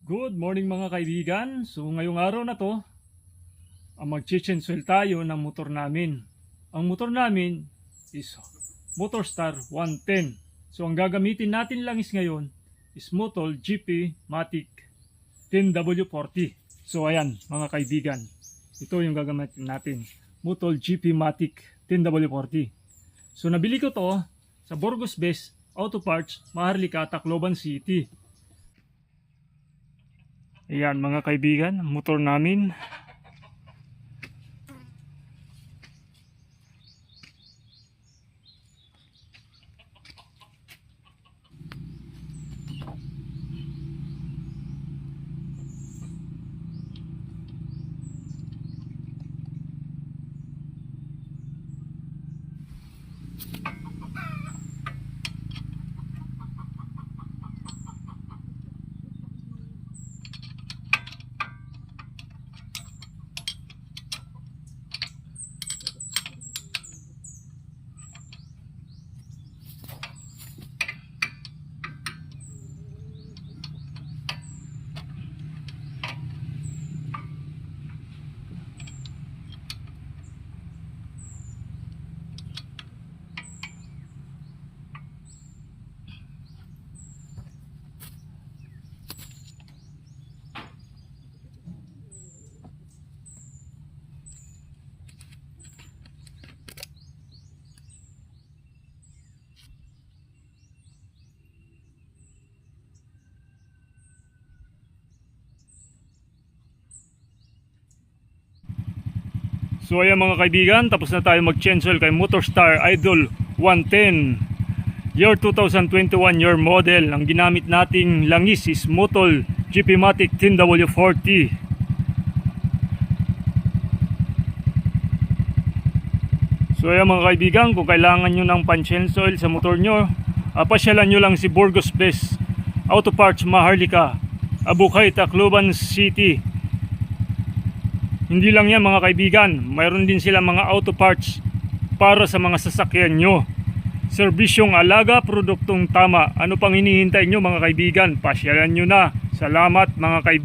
Good morning mga kaibigan. So ngayong araw na to, mag-change tayo ng motor namin. Ang motor namin is Motorstar 110. So ang gagamitin natin langis ngayon is Motul GP Matic 10W40. So ayan mga kaibigan, ito yung gagamitin natin, Motul GP Matic 10W40. So nabili ko to sa Burgos Best Auto Parts, Maharlika, Tacloban City. Ayan mga kaibigan, motor namin. So ayan mga kaibigan, tapos na tayo mag-change oil kay Motorstar Idol 110 year 2021 year model. Ang ginamit nating langis is Motul GP Matic 10W40. So ayan mga kaibigan, kung kailangan nyo ng pan-change oil sa motor nyo, pasyalan nyo lang si Burgos Best Auto Parts, Maharlika, Abukay, Tacloban City. Hindi lang yan mga kaibigan, mayroon din sila mga auto parts para sa mga sasakyan nyo. Serbisyong alaga, produktong tama. Ano pang hinihintay nyo mga kaibigan? Pasyalan nyo na. Salamat mga kaibigan.